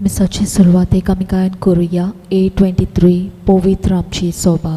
मिसाची सुरवात एक आमी गायन करुया. 823 पवित्र आमची सोबा.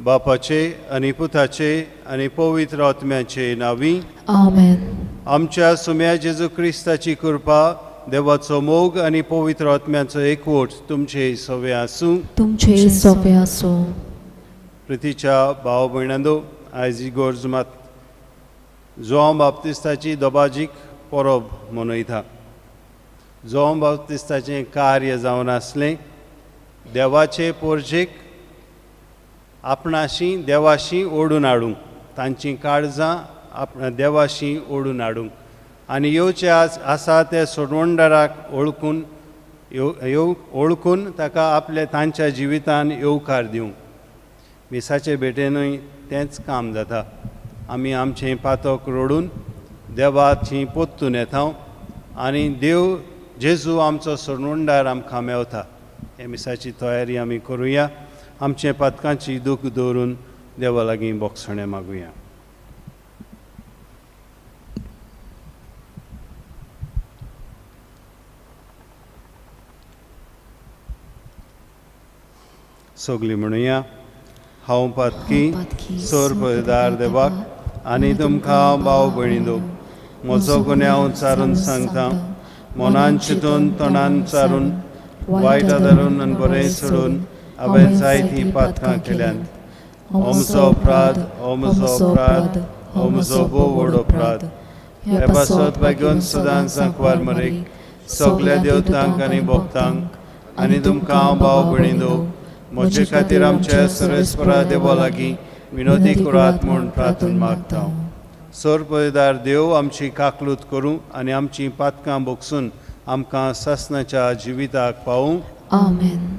बापाचे आनी पुताचे आनी पवित्र आत्म्याचे नावी आमेन. आमच्या सुम्या जेजू क्रिस्ताची कृपा, देवाचो मोग आनी पवित्र आत्म्याचो एकवट तुमचे सवे आसूं. तुमचे सोबे आसूं. प्रितीच्या भाव भयणांदो, आयज ही गोरज मात जोम बाप्तिस्ताची दोबाजीक परब मनयता. जोम बाप्तिस्ताचें कार्य जावन आसलें. देवाचे पोरजेक आपणाशी देवाशी ओडून हाडूंक, तांची काळजां देवाशी ओडून हाडूंक आनी येवचे आसा ते सोडवणदाराक ओळखून ताका आपले तांच्या जिवितान येवकार दिवंक. मिसाचे भेटेनूय तेंच काम जाता. आमी आमचें पातक रोडून देवाची पोत्तून येता आनी देव जेजू आमचो सोडवणदार आमकां मेवता. हे मिसाची तयारी आमी करुया. आमचे पातकांची दूख दवरून देवा लागीं बोगसणे मागुया. सोगली म्हणुया. हांव पातकी सोर पळयदार देवाक आनी तुमकां भाव भयणींनो, म्हजो गुन्यांव हांव चारून सांगता. मनान चिंतून तोंडान चारून वायट धरून आनी बरें सोडून हांवें जायतीं पातकां केल्यात. हो म्हजो अपराध, हो म्हजो अपराध, हो म्हजो भोव व्हड अपराध. हे पासत बेगोन सदांच सांकवार मरेक सगल्या देवतांक आनी भक्तांक आनी तुमकां हांव भाव भयणींनो, म्हजे खातीर आमच्या सर्वेस्परा देवा लागीं विनोदी करात म्हूण प्रार्थना मागता. सोर पळयदार देव आमची काकलूत करूं आनी आमचीं पातकां बोगसून आमकां सासणाच्या जिविताक पावूं. आमेन.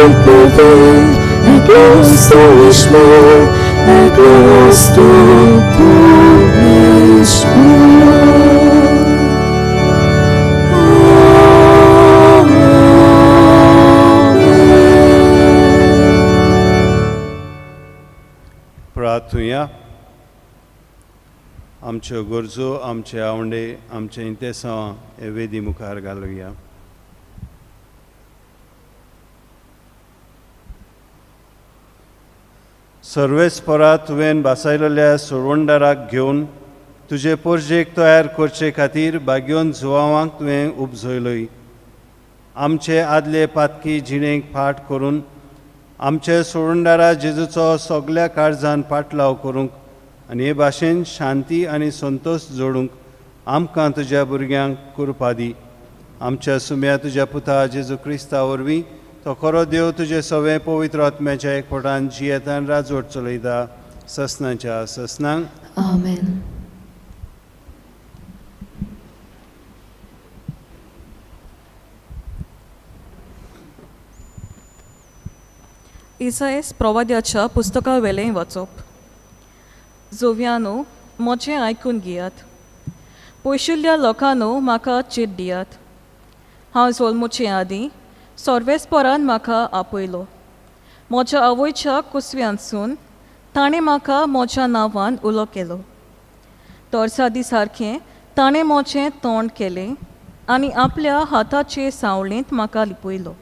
powiem, jak jesteśmy, jak jest tu प्रार्थुया. आमच्यो गरजो, आमचे आवडे, आमचे इंतेसां हे वेदी मुखार घालुया. सर्वेस्परा तुवें बासायलेल्या सोडवणदाराक घेवन तुजे पोरजेक तयार करचे खातीर बागयोन जुवांवांक तुवें उपजयलोय. आमचे आदले पातकी जिणेक फाट करून आमचे सोडवणदारा जेजूचो सगल्या काळजान पाटलाव करूंक आनी हे भाशेन शांती आनी संतोश जोडूंक आमकां तुज्या भुरग्यांक कृपा दी. आमच्या सुम्या तुज्या पुता जेजू क्रिस्ता वरवीं तो खरो देव तुजे सवें पवित्र आत्म्याच्या एकपटान जियेतान राजवट चलयता ससनाच्या ससनांक. आमेन. इसायस प्रवाद्याच्या पुस्तका वेलें वाचप. जोव्यानो, मोचें आयकून घेयात. पयशिल्ल्या लोकांनो, म्हाका चीट दियात. हांव जल्मुचे आदीं सर्वेस्परान म्हाका आपयलो. म्हज्या आवयच्या कुसव्यांतसून ताणें म्हाका म्हज्या नांवान उलो केलो. तोरसादी सारकें ताणें म्हजें तोंड केलें आनी आपल्या हाताचे सावळेंत म्हाका लिपयलो.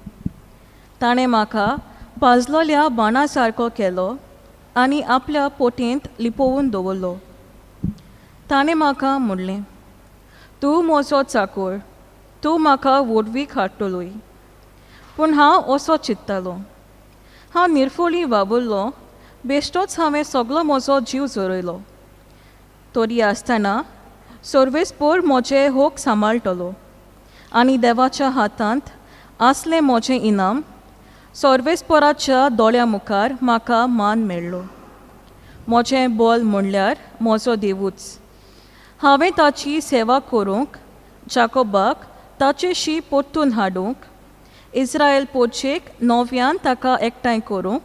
ताणें म्हाका पाजलोल्या बाणा सारको केलो आनी आपल्या पोटेंत लिपोवन दवरलो. ताणें म्हाका म्हणलें, तूं म्हजो चाकर, तूं म्हाका वडवीक हाडटलोय. पूण हांव असो चिंत्तालो, हांव निर्फोळी वावुरलो, बेश्टोच हांवें सगळो म्हजो जीव जोरयलो. तरी आसतना सर्वेस्पोर म्हजें होक सांबाळटलो आनी देवाच्या हातांत आसलें म्हजें इनाम सर्वेस्पोराच्या दोळ्या मुखार म्हाका मान मेळ्ळो. म्हजें बोल म्हणल्यार म्हजो देवूच. हांवें ताची सेवा करूंक, जाकोबाक ताचे शी परतून हाडूंक, इस्रायल पोचेक नव्यान ताका एकठांय करूंक,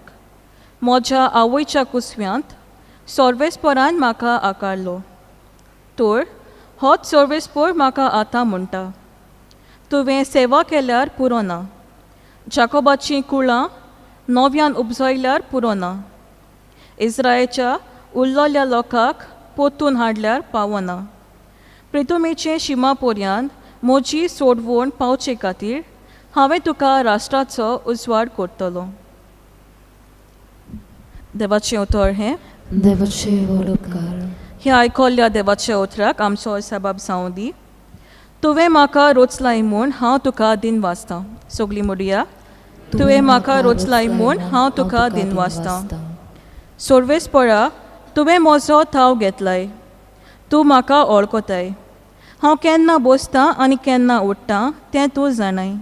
म्हज्या आवयच्या कुसव्यांत सर्वेस्पोरान म्हाका आकारलो. तर होच सर्वेस्पोर म्हाका आतां म्हणटा, तुवें सेवा केल्यार पुरो ना. जाकोबाचीं कुळां नव्यान उपजयल्यार पुरो ना. इस्रायलच्या उरलोल्या लोकांक पोतून हाडल्यार पावना. प्रितुमेचे शिमापोर्यान म्हजी सोडवण पावचे खातीर हांवें तुका राष्ट्राचो उजवाड करतलो. देवाचें उतर हें. देवाचे उपकार. हे आयकल्ल्या देवाच्या उतराक आमचो सबाब जावं दी. तुवें म्हाका रोचलाय म्हूण हांव तुका दिन वाचतां. सगलीं म्हणुया, तुवें म्हाका रोचलाय म्हूण हांव तुका दिन वाचतां. सर्वेस्परा, तुवें म्हजो थाव घेतलाय. तूं म्हाका वळखताय. हांव केन्ना बसतां आनी केन्ना उठ्ठां तें तूं जाणाय.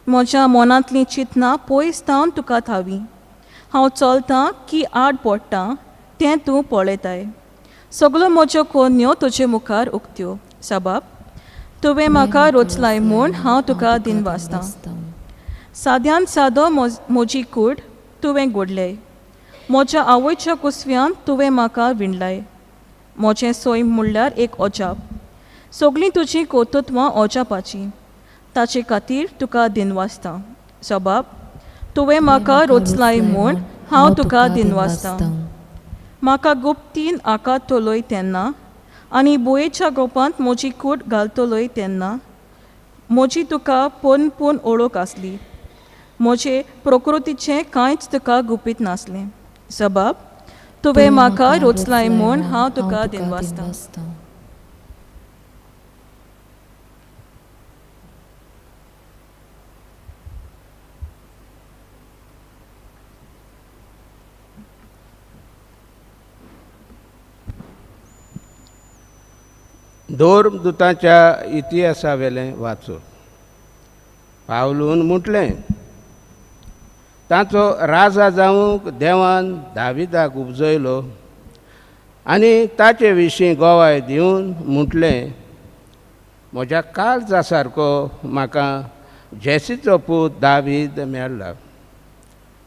म्हज्या मनांतलीं चिंतनां पयस तावन तुका थावी. हांव चलतां की आड पडटां तें तूं पळयताय. सगळ्यो म्हज्यो कोन्यो तुजे मुखार उक्त्यो. सबाब, तुवें म्हाका रोचलाय म्हूण हांव तुका दिन वाचतां. साद्यान सादो म्हजी कूड तुवें घडलें. म्हज्या आवयच्या कुसव्यान तुवें म्हाका विणलाय. म्हजें सैम म्हणल्यार एक अजाप. सगळीं तुजीं कर्तुत्वां अजापाचीं. ताचे खातीर तुका दिन वाचतां. सबाब, तुवें म्हाका रोचलाय म्हूण हांव तुका दिन वाचतां. म्हाका गुप्तीन आकार तोलय तेन्ना आनी बुयेच्या गोपांत म्हजी कूड घालतलोय तेन्ना म्हजी तुका पोन ओळख आसली. म्हजे प्रकृतीचें कांयच तुका गुपीत नासलें. सबाब, तुवें म्हाका रोचलाय म्हूण हांव तुका दिन वाचतां. धोर्मदुताच्या इतिहासा वेलें वाचून पावलून म्हटलें, ताचो राजा जावंक देवान दाविदाक उपजयलो आनी ताचे विशीं गोवाय दिवन म्हटलें, म्हज्या काळजा सारको म्हाका जेसीचो पूत दावीद मेळ्ळा.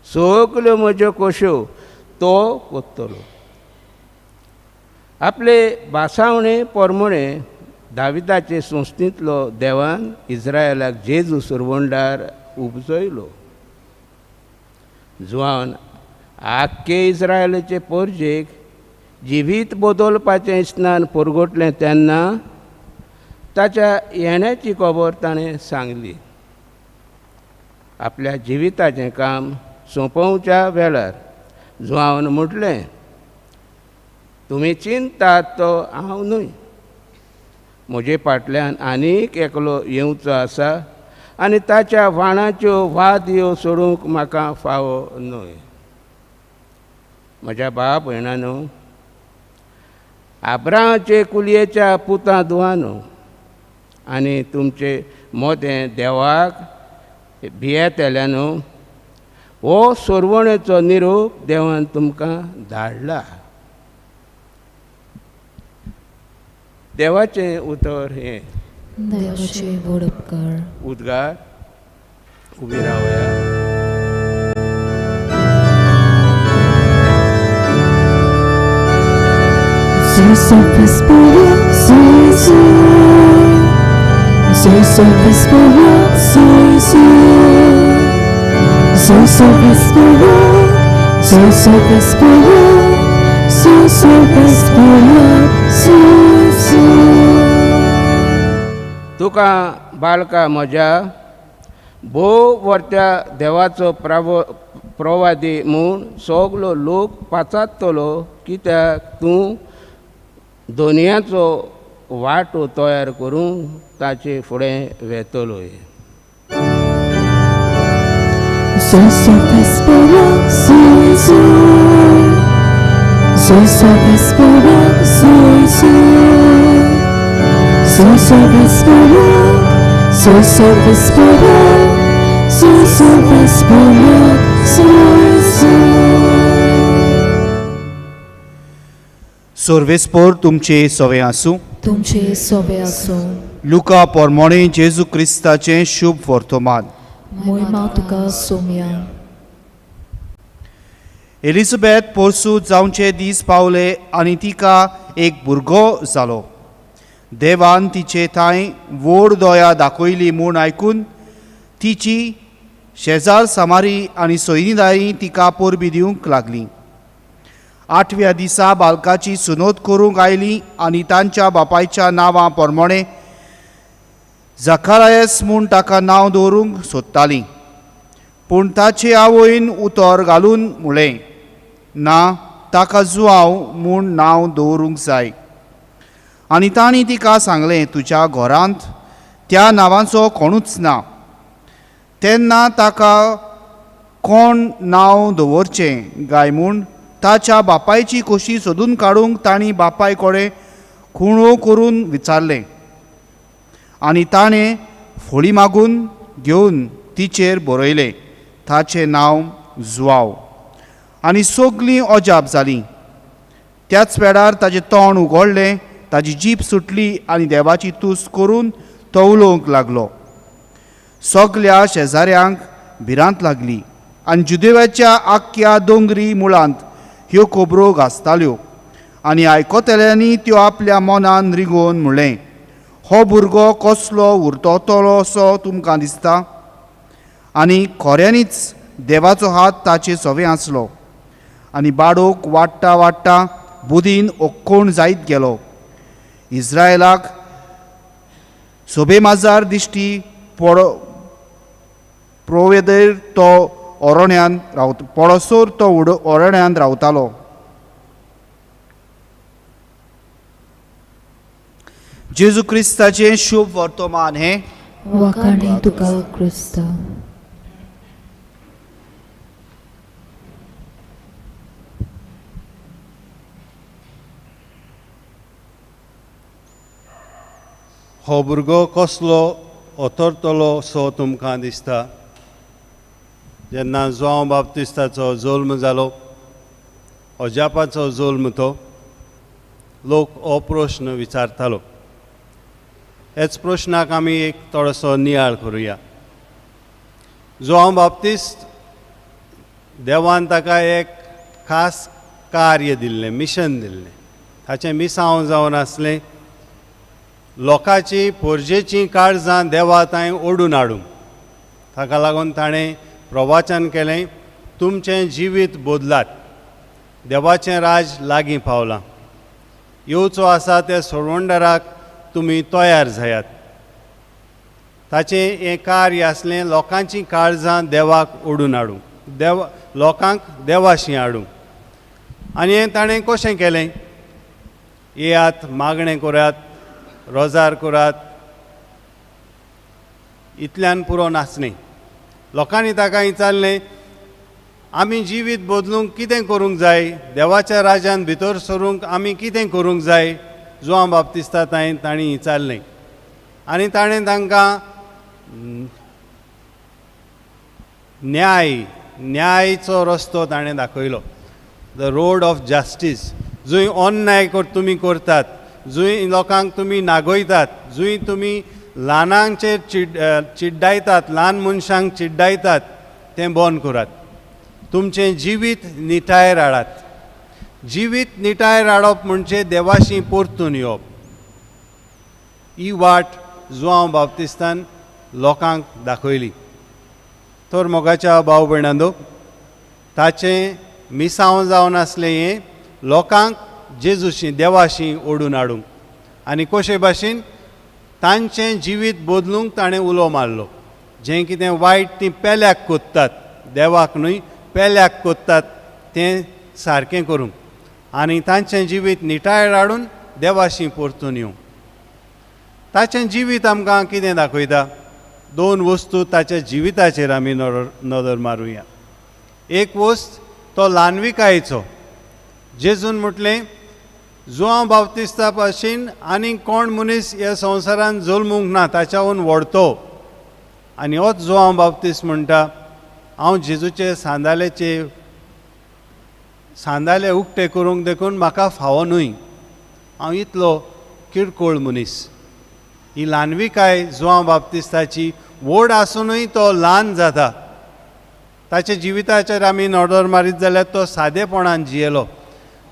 सगल्यो म्हज्यो कोश्यो तो कोत्तलो. आपले भासावणे पोरमोणे दाविदाचे संस्थींतलो देवान इस्रायलाक जेजू सुरवंडार उपजयलो. जुवान आख्खे इस्रायलाचे पोरजेक जिवीत बदलपाचें स्नान परगटलें तेन्ना ताच्या येण्याची खबर ताणें सांगली. आपल्या जिविताचें काम सोंपोवच्या वेळार जुवान म्हटलें, तुमी चिंतात तो हांव न्हय. म्हजे फाटल्यान आनीक एकलो येवचो आसा आनी ताच्या वाणाच्यो वादयो सोडूंक म्हाका फावो न्हय. म्हज्या बाप भयणांनो, आब्रामाचे कुलयेच्या पुतां दुवानो आनी तुमचे मोदें देवाक भियेतेल्यानो, हो सोरवणेचो निरोप देवान तुमकां धाडला. देवाचें उतर हें. देवाचे व्हड उपकार. उद्गार. उबी रावया. तुका बाळका म्हज्या भोव वर्त्या देवाचो प्रवादी म्हूण सगलो लोक पाचातलो, कित्याक तूं दोनयाचो वाटो तयार करून ताचे फुडें वेतलोय. सोर्वेस्पोर तुमचे सवे आसूं. तुमचे सोबे आसूं. लुका पोरमोणे जेजू क्रिस्ताचें शुभ वर्तमान. मोहिमा तुका सोम्या. एलिझाबेथ पोरसूं जावचे दीस पावले आनी तिका एक भुरगो जालो. देवान तिचे थंय व्हड दया दाखयली म्हूण आयकून तिची शेजार सामारी आनी सोयीदारी तिका पोरबी दिवंक लागली. 8व्या दिसा बालकाची सुनोद करूंक आयली आनी तांच्या बापायच्या नांवा पोरमोणे झकारायस म्हूण ताका नांव दवरूंक सोदताली. पूण ताचे आवयन उतर घालून म्हळें, ना, ताका जुआंव म्हूण नांव दवरूंक जाय. आनी तांणी तिका सांगलें, तुज्या घरांत त्या नांवाचो कोणूच ना. तेन्ना ताका कोण नांव दवरचें गाय म्हूण ताच्या बापायची खोशी सोदून काडूंक तांणी बापाय कडेन खुणो करून विचारलें. आनी ताणें फोळी मागून घेवन तिचेर बरयलें, ताचें नांव जुआंव. आनी सगलीं अजाप जालीं. त्याच वेळार ताचें तोंड उगडलें, ताची जीब सुटली आनी देवाची तुस्त करून तो उलोवंक लागलो. सगल्या शेजाऱ्यांक भिरांत लागली आनी जुदेवाच्या आख्ख्या दोंगरी मुळांत ह्यो खबरो घासताल्यो. आनी आयकतल्यांनी त्यो आपल्या मनान रिगोवन म्हणलें, हो भुरगो कसलो उरतलो असो तुमकां दिसता? आनी खऱ्यांनीच देवाचो हात ताचे सवे आसलो. आनी बाडोक वाडटा वाडटा बुदीन ओक्कोण जायत गेलो. इस्रायलाक सोबेमाजार दिश्टी प्रोवेदेर तो ओरोण्यांत पडसोर तो ओरोण्यांत रावतालो. जेजू क्रिस्ताचें शुभ वर्तमान हें. वखाणी तुका क्रिस्त. हो भुरगो कसलो ओतरतलो सो तुमकां दिसता? जेन्ना जुआंव बाप्तिस्ताचो जल्म जालो, अजापाचो जल्म तो, लोक हो प्रश्न विचारतालो. हेच प्रश्नाक आमी एक थोडोसो नियाळ करुया. जुआंव बाप्तिस्त देवान ताका एक खास कार्य दिल्लें, मिशन दिल्लें. ताचें मिसांव जावन आसलें लोकांची पोरजेची काळजां देवा थंय ओडून हाडूंक. ताका लागून ताणें प्रवचन केलें, तुमचें जिवीत बदलात, देवाचें राज लागीं पावलां, येवचो आसा ते सोडवंडराक तुमी तयार जायात. ताचें हें कार्य आसलें लोकांची काळजां देवाक ओडून हाडूंक, लोकांक देवाशी हाडूंक. आनी हें ताणें कशें केलें? येयात, मागणें करात, रोजार करात, इतल्यान पुरो नासलें. लोकांनी ताका विचारलें, आमी जिवीत बदलूंक कितें करूंक जाय? देवाच्या राज्यान भितर सरूंक आमी कितें करूंक जाय? जोआन बाप्तिस्ता तांणी विचारलें. आनी ताणें तांकां न्यायचो रस्तो ताणें दाखयलो. The road of justice. जंय अन्याय तुमी करतात, जंय लोकांक तुमी नागयतात, जंय तुमी ल्हानांचेर चिड्डायतात, ल्हान मनशांक चिड्डायतात, तें बंद करात. तुमचें जिवीत निटायर हाडात. जिवीत निटायर हाडप म्हणजे देवाशी परतून येवप. ही वाट जोआन बाप्तिस्तान लोकांक दाखयली. तर मोगाच्या भाव भयणांनो, ताचें मिसांव जावन आसलें हें लोकांक जेजूशी देवाशी ओडून हाडूंक. आनी कशे भाशेन तांचें जिवीत बदलूंक ताणें उलो मारलो. जें कितें वायट तीं पेल्याक कोत्तात, देवाक न्हय, पेल्याक कोत्तात, तें सारकें करूंक आनी तांचें जिवीत निटायर हाडून देवाशी परतून येवंक. ताचें जिवीत आमकां कितें दाखयता? दोन वस्तू ताच्या जिविताचेर आमी नदर मारुया. एक वस्त तो ल्हानविकायेचो. जेजून म्हटलें, जोआन बाप्तिस्ता भाशेन आनी कोण मनीस ह्या संवसारांत जल्मूंक ना ताच्याहून व्हडतो. आनी होच जोआन बाप्तिस्त म्हणटा, हांव जेजूचे सांदाले उक्ते करूंक देखून म्हाका फावो न्हय, हांव इतलो किरकोळ मनीस. ही ल्हानविकाय जोआन बाप्तिस्ताची व्हड आसुनूय तो ल्हान जाता. ताच्या जिविताचेर आमी नदर मारीत जाल्यार तो सादेपणान जियेलो.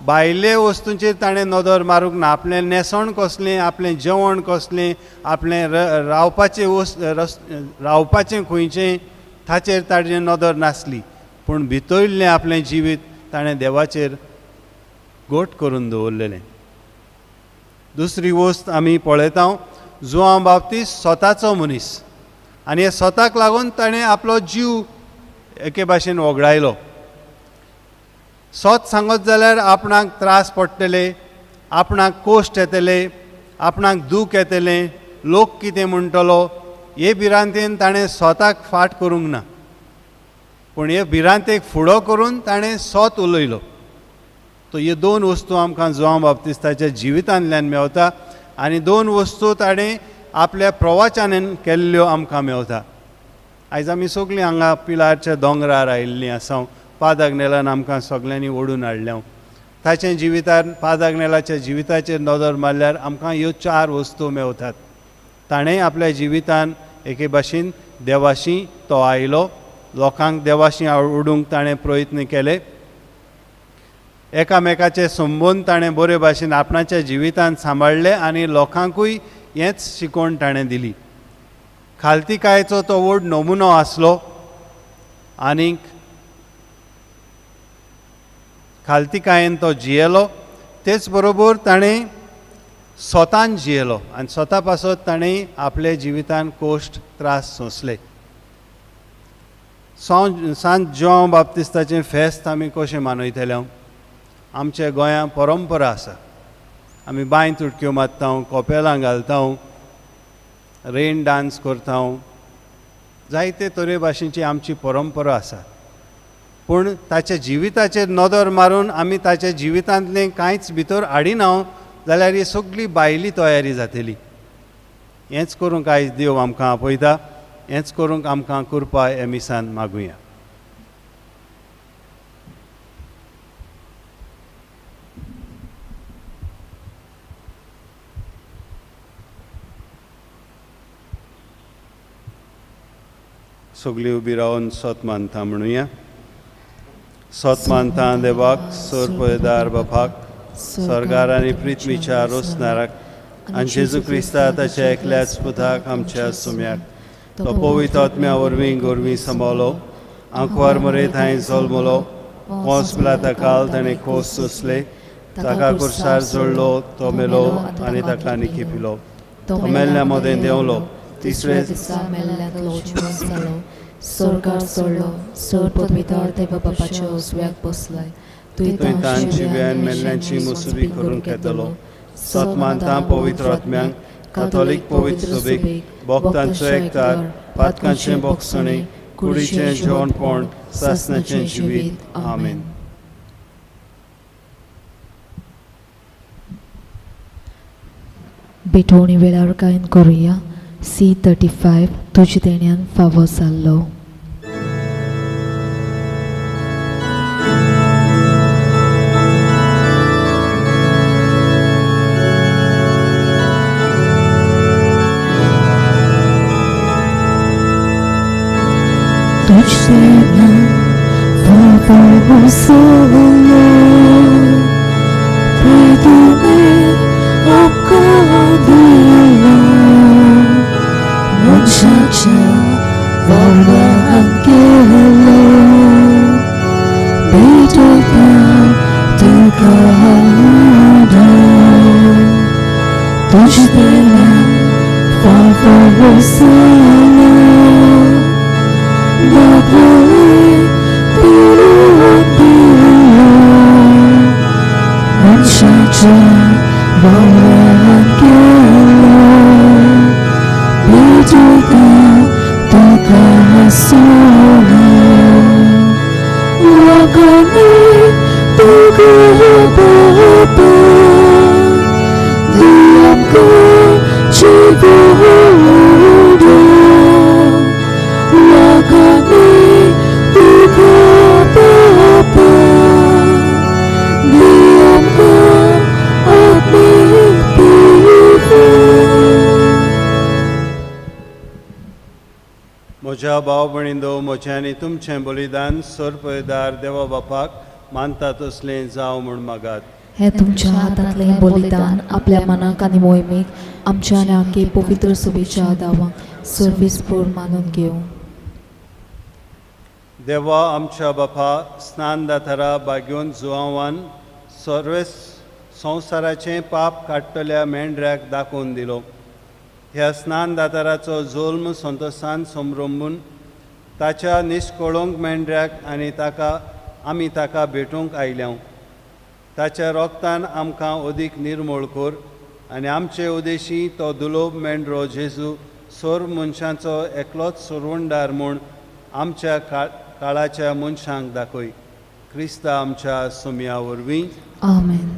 भायले वस्तूंचेर ताणें नदर मारूंक ना. आपलें न्हेसण कसलें, आपलें जेवण कसलें, आपलें रावपाचें खंयचें, ताचेर ताजें नदर नासली. पूण भितरलें आपलें जिवीत ताणें देवाचेर घोट करून दवरलेलें. दुसरी वस्त आमी पळयता, जोआन बाप्तिस्त स्वताचो मनीस. आनी हे स्वताक लागून ताणें आपलो जीव एके भाशेन वगडायलो. सोत सांगत जाल्यार आपणाक त्रास पडटले, आपणाक कोश्ट येतले, आपणाक दूख येतलें, लोक कितें म्हणटलो, हे भिरांतेन ताणें स्वताक फाट करूंक ना. पूण हे भिरांतेक फुडो करून ताणें सोत उलयलो. तो हे दोन वस्तू आमकां जोआन बाप्तिस्ताच्या जिवितांतल्यान मेवता. आनी दोन वस्तू ताणें आपल्या प्रवचनान केल्ल्यो आमकां मेवता. आयज आमी सगळीं हांगा पिलारच्या दोंगरार आयिल्लीं आसा. पाद अग्नेलान आमकां सगल्यांनी ओडून हाडल्या. ताचें जिवितान पाद अग्नेलाच्या जिविताचेर नदर मारल्यार आमकां ह्यो चार वस्तू मेवतात. ताणें आपल्या जिवितान एके भाशेन देवाशी तो आयलो. लोकांक देवाशी ओडूंक ताणें प्रयत्न केले. एकामेकाचे संबंद ताणें बरे भाशेन आपणाच्या जिवितांत सांबाळले आनी लोकांकूय हेंच शिकोवण ताणें दिली. खालतिकायेचो तो व्हड नमुनो आसलो. आनीक खालतिकायेन तो जियेलो. तेच बरोबर ताणें स्वतान जियेलो आनी स्वता पासत ताणें आपल्या जिवितान कोश्ट त्रास सोंसले. सांत जोआन बाप्तिस्ताचें फेस्त आमी कशें मनयतले? आमच्या गोंयांत परंपरा आसा. आमी बांय तुडक्यो मारता, कोपेलां घालता, रेन डान्स करता, जायते तरे भाशेची आमची परंपरा आसा. पूण ताच्या जिविताचेर नदर मारून आमी ताच्या जिवितांतलें कांयच भितर हाडिना जाल्यार ही सगळी भायली तयारी जातली. हेंच करूंक आयज देव आमकां आपयता. हेंच करूंक आमकां कृपा हे मिसान मागुया. सगळीं उबी रावन सोत मानता म्हणुया. सतमानता देवाक सोर पळयदार बापाक स्वर्गार आनी पृथ्वीच्या रोसनाराक आनी जेजू क्रिस्ता ताच्या एकल्याच पुताक आमच्या सुम्याक तो पवित्र आत्म्या वरवीं गोरवीं सांबाळलो आंकवार मरेत हांवें जल्मलो पोंस पिलाता काल ताणें खोस सोंसले ताका कुर्सार जोडलो तो मेलो आनी ताका निखिपिलो तो मेल्ल्या मदें देंवलो तिसरे दिसा मेल्ल्यांतलो जिवंत जालो स्वर्गार चडलो चड पदवीदार देवा बापाच्या उजव्याक बसलाय तुवें तांची जिव्यान मेल्ल्यांची मुसुबी करून घेतलो सतमानता पवित्र आत्म्यांक काथोलीक पवित्र सभेक भक्तांचो एकठार पातकांचें भोगसणें कुडीचें जेवणपण सासणाचें जिवीत आमेन. बेटोणी वेळार गायन करुया C35 तुजे देण्यान फावो जाल्लो. तुझे फावो जाल्लो प्रेतुमेर अकादिलो मनशाच्या वावरान गेलो बेटोता तुका हाडून तुझे देण्यान फावो जाल्लो मनशाच्या वावरान गेलो बेटोता तुका हाडून लोकांनी तुका बापा दी आमकां जिवोड लोकांनी तुका बापा दी आमकां आत्मीक पिवूं. म्हज्या भाव भयणींनो म्हजें आनी तुमचें बलिदान सोर पळयदार देवा बापाक मानता तसलें जावं म्हूण मागात. हे तुमच्या हातांतलें बलिदान आपल्या मनाक आनी मोहिमेक आमच्या आनी आमगे पवित्र सभेच्या दावांक सर्वेस्पर मानून घेवं. देवा आमच्या बापा स्नान दातारा बागेवन जुवांवान सर्वेस संवसाराचें पाप काडटल्या मेंढऱ्याक दाखोवन दिलो. ह्या स्नान दाताराचो जल्म संतोशान समरंबून ताच्या निश्कळोंक मेंढऱ्याक आनी आमी ताका भेटूंक आयल्या. ताच्या रोगतान आमकां अदीक निर्मळ कर आनी आमचे उदेशी तो दुलोब मेंढरो जेजू सोर मनशांचो एकलोच सोरवंडार म्हूण आमच्या काळाच्या मनशांक दाखय. क्रिस्ता आमच्या सुम्या वरवीं आमेन.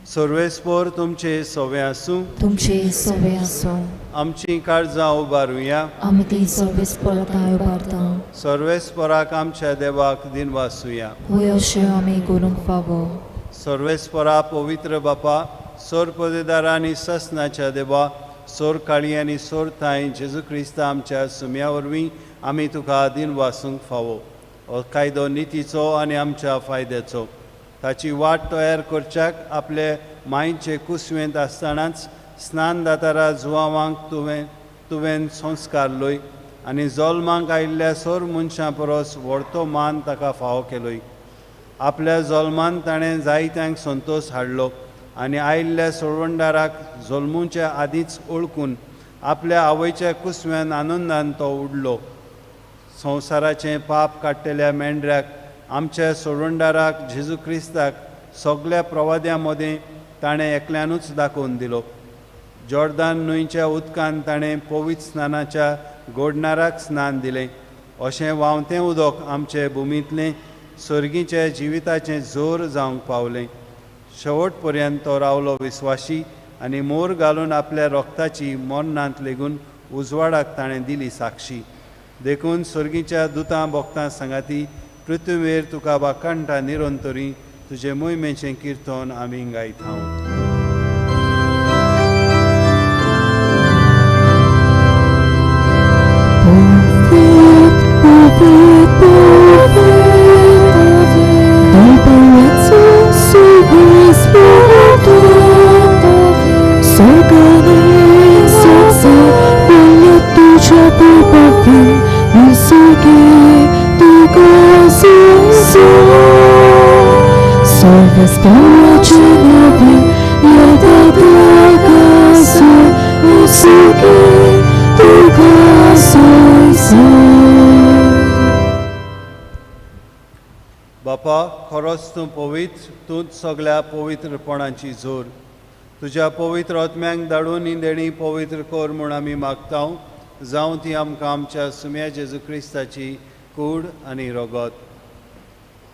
सर्वेस्पर तुमचे सोवे आसूं. तुमचे सोवे आसूं. आमची काळजां उबारुया. आमी ती सर्वेस्पराकाय उबारता. सर्वेस्पराक आमच्या देवाक दिनवासुया. होय अशें आमी करूंक फावो. सर्वेस्परा पवित्र बापा सोर पदेदार आनी ससनाच्या देवा सोर काळी आनी सोर थाय जेजू क्रिस्ता आमच्या सुम्या वरवीं आमी तुका दिनवासूंक फावो. हो कायदो नितीचो आनी आमच्या फायद्याचो. ताची वाट तयार करच्याक आपले मायेचे कुसवेंत आसतनाच स्नान दातारा जुवांवांक तुवें संस्कार लय आनी जल्मांक आयिल्ल्या सोर मनशां परस व्हडतो मान ताका फावो केलोय. आपल्या जल्मान ताणें जायत्यांक संतोश हाडलो आनी आयिल्ल्या सोडवंडाराक जल्मूच्या आदींच ओळखून आपल्या आवयच्या कुसव्यान आनंदान तो उडलो. संवसाराचें पाप काडटल्या मेंढऱ्याक आमच्या सोडवंडाराक जेजू क्रिस्ताक सगळ्या प्रवाद्यां मदें ताणें एकल्यानूच दाखोवन दिलो. जॉर्दान न्हंयच्या उदकान ताणें पवित्र स्नानाच्या घोडणाराक स्नान दिलें. अशें व्हांवतें उदक आमचे भुमींतलें सर्गीच्या जिविताचें जोर जावंक पावलें. शेवट पर्यंत तो रावलो विस्वाशी आनी मोर घालून आपल्या रोगताची मरणांत लेगून उजवाडाक ताणें दिली साक्षी. देखून सर्गीच्या दुतां भोगतां सांगाती पृथ्वीर तुका वाकांटा निरंतरी तुजे मोहिमेचें किर्तन आमी गायता. सर्वस्कराचे नभे यदगासो उसूके तुकासोयसो. बापा, खरोच तूं पवित्र, तूंच सगळ्या पवित्रपणाची जोर. तुज्या पवित्र आत्म्यांक धाडून ही देणी पवित्र कर म्हूण आमी मागतां. जावं ती आमकां आमच्या सुम्या जेजू क्रिस्ताची कूड आनी रगत.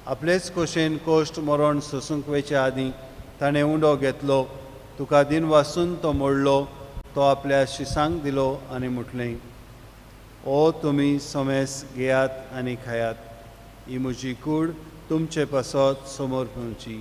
आपलेच खोशेन कोश्ट मरण सोसूंक वेच्या आदीं ताणें उंडो घेतलो. तुका दिन वासून तो मोडलो. तो आपल्या शिसांक दिलो आनी म्हटलें, ओ तुमी सोमेस घेयात आनी खायात. ही म्हजी कूड तुमचे पासत समोर पळोवची.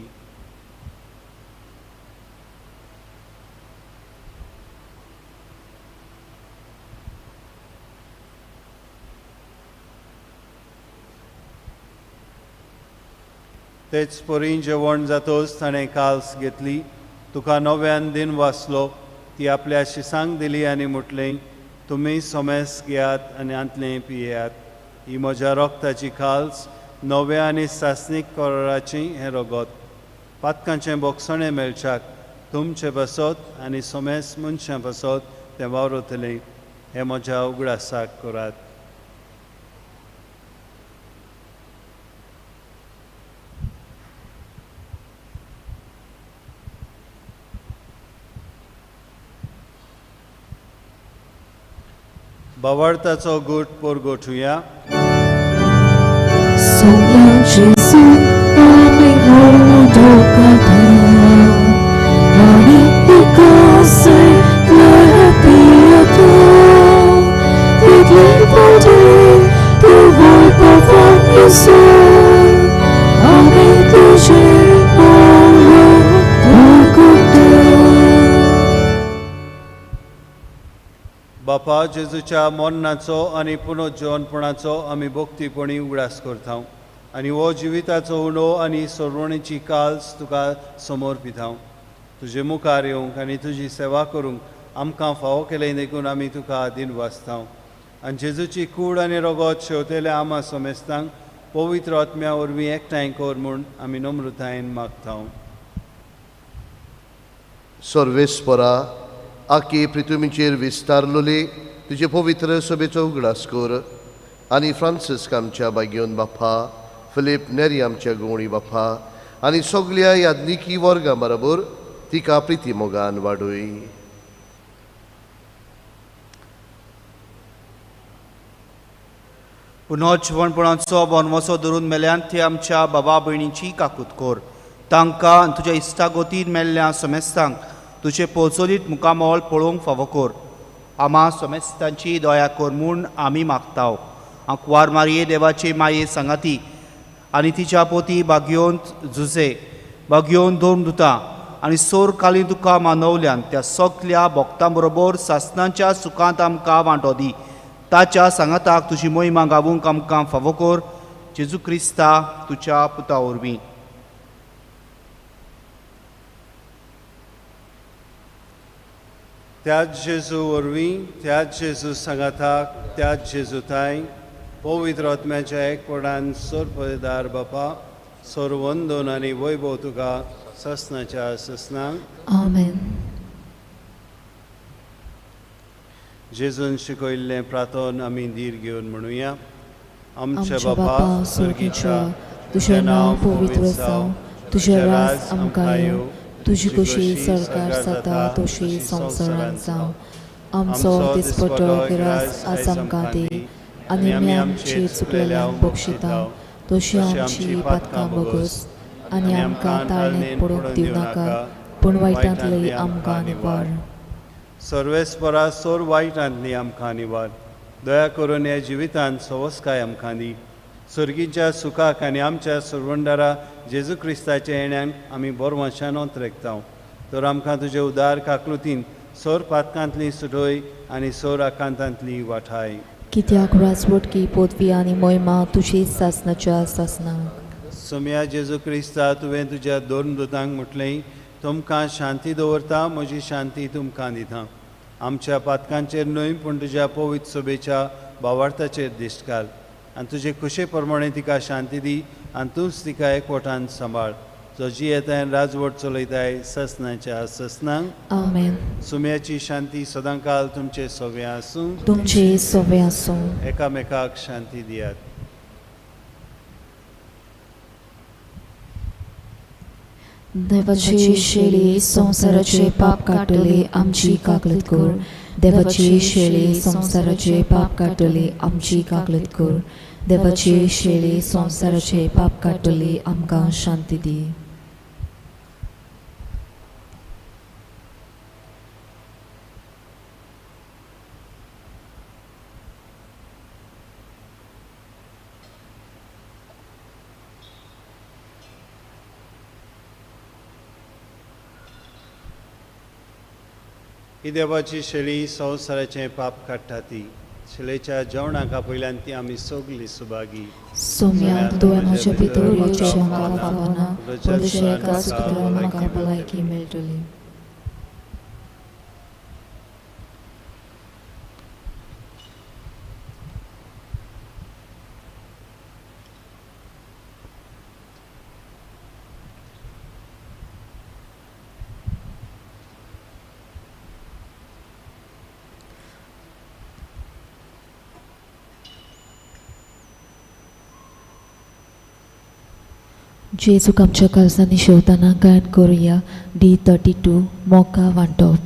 तेच परी जेवण जातोच ताणें काल्स घेतली. तुका नव्यान दिन वाचलो. ती आपल्या शिसांक दिली आनी म्हटलें, तुमी सोमेस घेयात आनी आंतलें पियेयात. ही म्हज्या रक्ताची काल्स, नव्या आनी सासणीक कराराचें हें रगत. पातकांचें बोगसणें मेळच्याक तुमचे पासत आनी सोमेस मनशां पासत तें वावरतलें. हें म्हज्या उगडासाक करात. बावार्थाचो गूट पोरगोठुया. Sonia Jesu, ami hodokata, ani ikase lepiato, tidli pode, tu voi pavan Jesu, ami tuje oro dokota. बापा, जेजूच्या मरणाचो आनी पुनरुज्जीवनपणाचो आमी भोक्तीपणी उगडास करता आनी हो जिविताचो उणो आनी सोडवणेची काल्स तुका समोर पितां. तुजे मुखार येवंक आनी तुजी सेवा करूंक आमकां फावो केलें देखून आमी तुका दिन वाचता. आनी जेजूची कूड आनी रगत शेवतेल्या आमा सोमेस्तांक पवित्र आत्म्या वरवीं एकठांय कर म्हूण आमी नम्रतायेन मागता. सर्वेस्परा, आखे पृथ्वीचेर विस्तारलोले तुजे पवित्र सभेचो उगडास कर आनी फ्रांसिस्क आमच्या बागेवन बापा, फिलीप नेरी आमच्या गवळी बापा आनी सगळ्या याज्ञिकी वर्गां बरोबर तिका प्रिती मोगान वाडय. पुनर्जीवनपणाचो बोनवसो धरून मेल्यान ती आमच्या बाबा भयणीची काकूत कर. तांकां आनी तुज्या इश्टागोतीन मेल्ल्या सोमेस्तांक तुजे पोचोलीत मुखामोल पळोवंक फावो कर. आमा सोमेस्तांची दया कर म्हूण आमी मागताव. आंकवार मारये देवाचे माये सांगाती आनी तिच्या पोती बागयोन झुजे बागयोन दोन दुतां आनी सोर काली तुका मानवल्यान त्या सगल्या भक्तां बरोबर सासणांच्या सुखांत आमकां वांटो दी. ताच्या सांगाताक तुजी मोहिमा गावूंक आमकां फावो कर. जेजू क्रिस्ता तुच्या पुता वरवीं. त्याच जेजू वरवीं, त्याच जेजू सांगाताक, त्याच जेजूताय पवित्र आत्म्याच्या एकपणान सोरपदार बापा, सोरवंदन आनी वैभव तुका ससनाच्या ससनांक. Amen. जेजून शिकयल्लें प्रार्थन आमी धीर घेवन म्हणुया. आमचे आमच्या बापा बापा स्वर्गीच्या, तुझें नांव पवित्र जावं, तुझें राज आमकां येवं, तुजी कशी सरकार जाता तशी संवसारांत जावं. आमचो दिसपटो गिरास आज आमकां दी आनी आमी आमची चुकलेल्यांक बक्षिता तशी आमची पातकां बोगस आनी आमकां ताळणेत पडूंक दिवं नाका पूण वायटांतली आमकां निवार. सर्वेस्परा सोर वायटांतली आमकां निवार. दया करून ह्या जिवितांत सवस्काय आमकां दी. सर्गीच्या सुखाक आनी आमच्या सुरवंडारा जेजू क्रिस्ताच्या येण्यान आमी बोरवंशान रेखता. तर आमकां तुजे उदार काकलुतीन सोर पातकांतली सुटोय आनी सोर आकांतांतली वाठाय. कित्याक राजवटकी पदवी आनी मोहिमा तुजी सासनाच्या सासनाक. सोम्या जेजू क्रिस्ता, तुवें तुज्या दोन दुतांक म्हटलें, तुमकां शांती दवरता, म्हजी शांती तुमकां दिता. आमच्या पातकांचेर न्हय पूण तुज्या पवित्र सभेच्या भावार्थाचेर दिश्ट घाल आनी तुजे खुशे प्रमाणे तिका शांती दी आनी तूंच तिका एकवटान सांबाळ. जो जियेताय राजवट चलयताय ससनाच्या ससनांक आमेन. सुम्याची शांती सदांकाल तुमचे सोबे आसूं. तुमचे सोबे आसूं. एकामेकाक शांती दियात. देवाची शेळी संसाराचे पाप काटले आमची काकलत कर. देवाची शेळी संसाराचे पाप काटले आमची काकलत कर. देवाची शेळी संसाराचे पाप काटले आमकां शांती दी. ही देवाची शेळी संवसाराचे पाप काडटा ती. शेळेच्या जेवणाका पयल्यान ती आमी सगळीं सुभागी. सोम्या तुवें म्हजे भितर येवचें म्हाका फावना, पूण एका सुत्रान म्हाका भलायकी मेळटली. जेजूक आमच्या काळजांनी शेवताना गायन करुया. D32 मोका वांटप.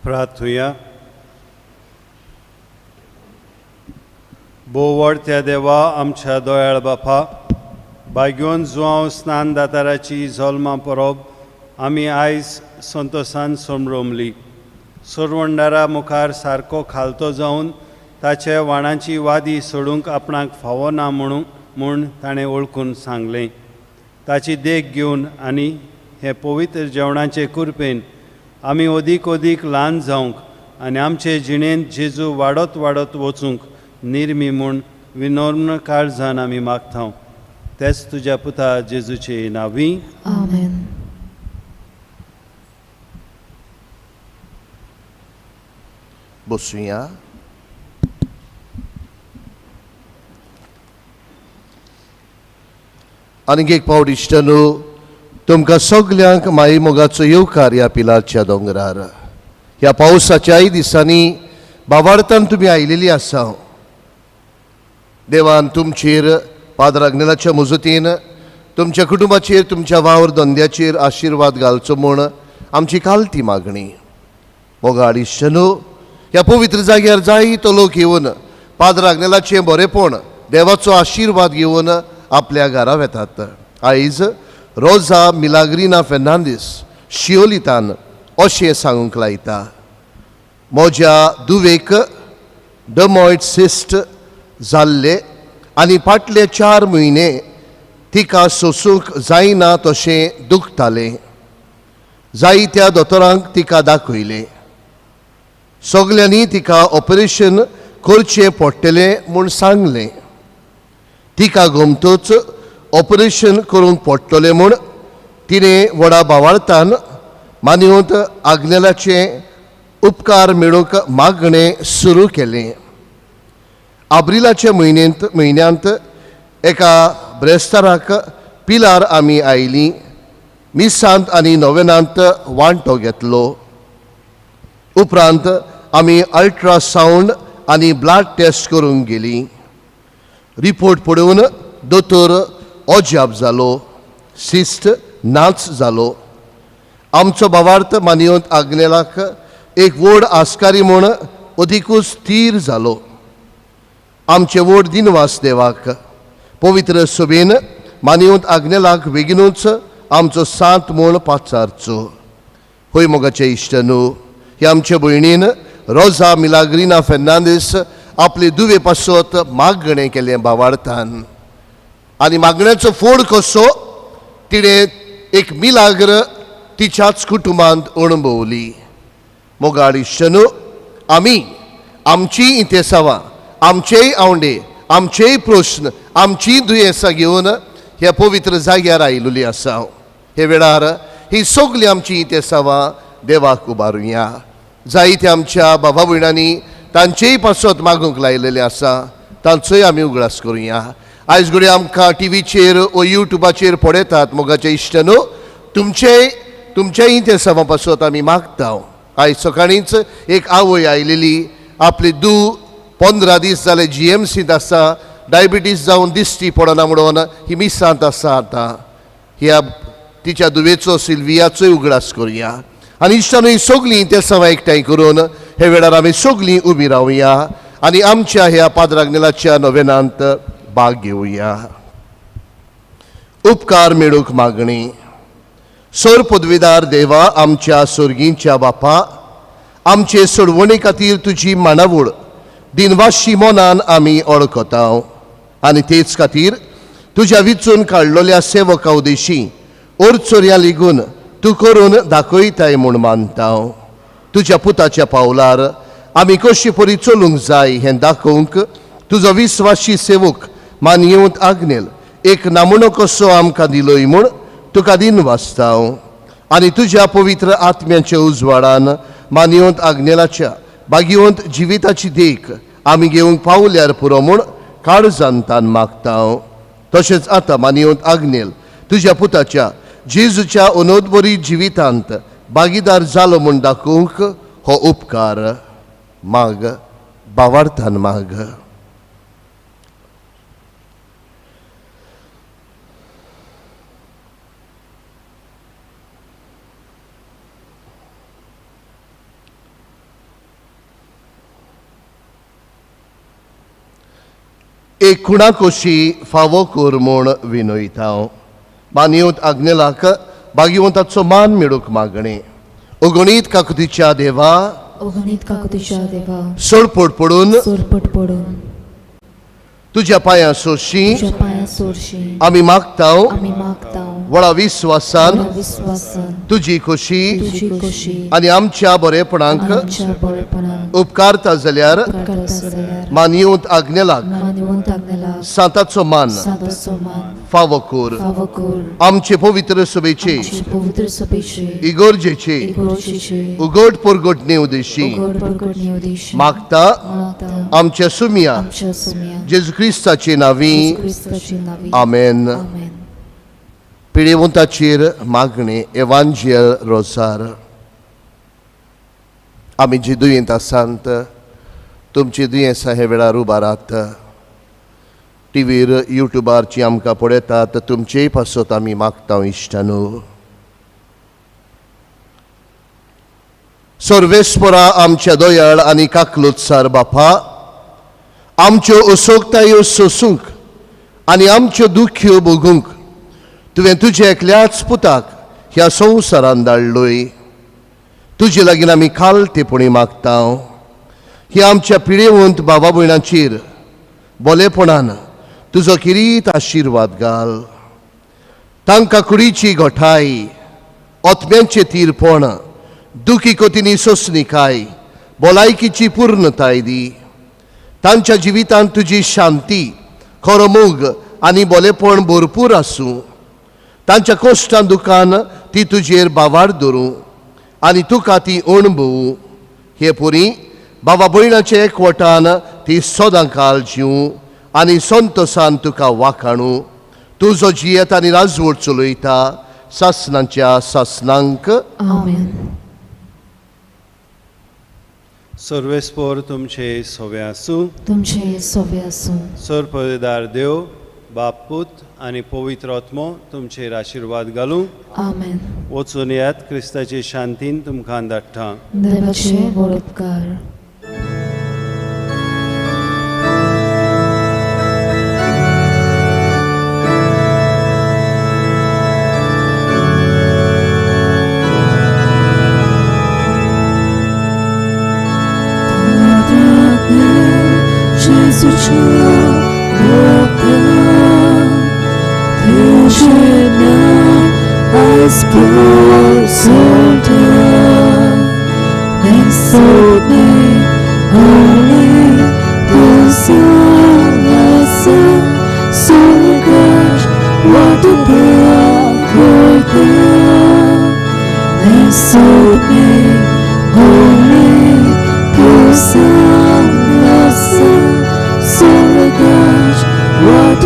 प्रार्थुया. बोवडत्या देवा आमच्या दोयाळ बापा, बागयोन जुआव स्नान दाताराची जल्मां परब आमी आयज संतोशान समरोमली. सोरवंडारा मुखार सारको खालतो जावन ताचे वाणाची वादी सोडूंक आपणाक फावो ना म्हूण ताणें ओळखून सांगलें. ताची देख घेवन आनी हे पवित्र जेवणाचे कुरपेन आमी ओदीक ल्हान जावंक आनी आमचे जिणेंत जेजू वाडत वचूंक निर्मी म्हूण विनम्र काळजान आमी मागता. तेच तुज्या पुता जेजूचे नांवी. आमेन. बसूया. आनीक एक पावट इश्टनो, तुमकां सगल्यांक माई मोगाचो येवकार ह्या पिलारच्या दोंगरार. ह्या पावसाच्याय दिसांनी बाबार्थान तुमी आयिल्लीं आसा. देवान तुमचेर पाद्र अग्नेलाच्या मुजतीन तुमच्या कुटुंबाचेर तुमच्या वावर धंद्याचेर आशिर्वाद घालचो म्हूण आमची कालती मागणी. मोगाड इश्टनो, ह्या पवित्र जाग्यार जायतो लोक येवन पाद्र अग्नेलाचें बरेपण देवाचो आशिर्वाद घेवन आपल्या घरा वेतात. आयज रोजा मिलाग्रिना फेर्नांदीस शियोलितान अशें सांगूंक लायता. म्हज्या दुवेक डमॉयड सिस्ट जाल्ले आनी फाटले 4 म्हयने तिका सोसूंक जायना तशें दुखतालें. जायत्या दोतोरांक तिका दाखयलें. सगल्यांनी तिका ऑपरेशन करचें पडटलें म्हूण सांगलें. तिका गमतूच ऑपरेशन करूंक पडटलें म्हूण तिणें व्हडा भावार्थान मानिवंत आग्नेलाचे उपकार मेळूंक मागणें सुरू केलें. एप्रिलाच्या म्हयन्यांत एका ब्रेस्ताराक पिलार आमी आयलीं. मिसांत आनी नोवेनांत वांटो घेतलो. उपरांत आमी अल्ट्रासावंड आनी ब्लड टेस्ट करूंक गेलीं. रिपोर्ट पळोवन दोतोर अजाप जालो. सिस्ट नाच जालो. आमचो भावार्थ मानिवंत आग्नेलाक एक व्हड आस्कारी म्हूण अदिकूच स्थिर जालो. आमचे व्हड दिनवास देवाक पवित्र सभेन मानिवंत आग्नेलाक बेगीनूच आमचो सांत म्हूण पाचारचो. होय मोगाचे इश्टनो, हे आमचे भयणीन रोजा मिलाग्रिना फेर्नांदीस आपले दुवे पासत मागणें केलें भावार्थान. आनी मागण्याचो फोड कसो तिणें एक मिलाग्र तिच्याच कुटुंबांत अणभवली. मोगाड इश्टनो, आमी आमची इतेसांवां, आमचेय आवंडे, आमचेय प्रश्न, आमची दुयेंसां घेवन ह्या पवित्र जाग्यार आयिल्लीं आसा. हे वेळार ही सगळीं आमची इतेसांवां देवाक उबारुया. जायत्या आमच्या बाबा भयणांनी तांचेय पासत मागूंक लायलेले आसा. तांचोय आमी उगडास करुया. आयज घडये आमकां टीव्हीचेर वा युट्यूबाचेर पळयतात मोगाचे इश्टनो, तुमच्या इतेसांवां पासत आमी मागता. आयज सकाळींच एक आवय आयिल्ली. आपली 15 दीस जाले GMCंत आसा. डायबिटीस जावन दिश्टी पडना म्हणून ही मिसांत आसा. आतां ह्या तिच्या दुवेचो सिल्वियाचोय उगडास करुया. आनी इश्टानो, ही सगळीं इतेसांवां एकठांय करून हे वेळार आमी सगळीं उबी रावया आनी आमच्या ह्या पाद्र अग्नेलाच्या नोवेनांत भाग घेवया. उपकार मेळूंक मागणी. सोर पदवीदार देवा, आमच्या सोर्गींच्या बापा, आमचे सोडवणे खातीर तुजी मांडावळ दिनवाशी मोनान आमी वळखता. आनी तेच खातीर तुज्या विचून काडलेल्या सेवका उदेशी ओरचोऱ्या लेगून तूं करून दाखयताय म्हूण मानता. तुज्या पुताच्या पावलार आमी कशी परी चलूंक जाय हें दाखोवंक तुजो विस्वासी सेवक मानिवंत आग्नेल एक नामणो कसो आमकां दिलोय म्हूण तुका दिनवासता. आनी तुज्या पवित्र आत्म्याच्या उजवाडान मानिवंत आग्नेलाच्या भाग्यवंत जिविताची देख आमी घेवंक पावल्यार पुरो म्हूण काळजांतान मागता. तशेंच आतां मानिवंत आग्नेल तुज्या पुताच्या जेजूच्या अनोदबरी जिवितांत भागीदार जालो म्हूण दाखोवंक हो उपकार माग. भावार्थान माग. एक खुणा कशी फावो कोर म्हूण विनयता. मानिवंत आग्नेलाक भाग्यवंताचो मान मेळूंक मागणे. अगणित काकुतीच्या देवा, अगणित काकुतीच्या देवा, सोडपड पडून सोरपट पडून तुझ्या पांयां सोशी तुझ्या पांयां सोरशी आमी मागताव. आमी मागताव व्हडा विश्वासान विश्वासान तुजी खोशी तुजी खोशी आनी आमच्या बरेपणांक आमच्या बळपणाक उपकारता जाल्यार करता जाल्यार मानिवंत आग्नेलाक मानवंत आग्नेला सांताचो मान सादाचो मान फावो कर. फावो कर. आमचे पवित्र सभेचे आमची पवित्र सभेचे इगोर्जेचे इगोर्जेचे उगड परगटणे उदेशी उघड परगटणे उद्देशी मागता मागता आमच्या सुमिया आमच्या सुम्या जेजू क्रिस्ताचे नावी. क्रिस्ताची नावी. आमेन. आमेन. पिडेवंताचेर मागणे एवांजेल रोजार. आमी जी दुयेंत आसात तुमची दुयेंसां हे वेळार उबारात. टीव्हीर युट्यूबारची आमकां पळयतात तुमचेय पासत आमी मागता इश्टानू. सर्वेस्परा आमच्या दोयाळ आनी काकलुत्सार बापा, आमच्यो असोगतायो सोसूंक आनी आमच्यो दुख्यो भोगूंक तुवें तुज्या एकल्याच पुताक ह्या संवसारान धाडलोय. तुजे लागीं आमी खालतेपणी मागतांव. ह्या आमच्या पिडेवंत भावा भयणांचेर बोलेपणान तुजो किरीत आशिर्वाद घाल. तांकां कुडीची गोठाय, ओतम्यांचें तीरपण, दुखी कोतींनी सोंसणीकाय, भलायकीची पूर्णताय दी. तांच्या जिवितांत तुजी शांती, खरो मोग आनी बोलेपण भरपूर आसूं. तांच्या कोश्टां दुखान ती तुजेर बावार धरूं आनी तुका ती अणभवूं. हे पुरी बाबा भयणाचे एकवटान ती सदां काल जिवूं आनी संतोसान तुका वाखाणूं. तुजो जियेत आनी राजवट चलयता सासणांच्या सासणांक. आमेन. सर्वेस्पोर तुमचे सोवे आसूं. तुमचे सोबे आसूं. सर्पदार देव, बाप, पूत आनी पवित्र आत्मो तुमचेर आशिर्वाद घालूं. आमेन. वचून येयात, क्रिस्ताचे शांतीन तुमकां धाडटा. देवाचे व्हड उपकार. What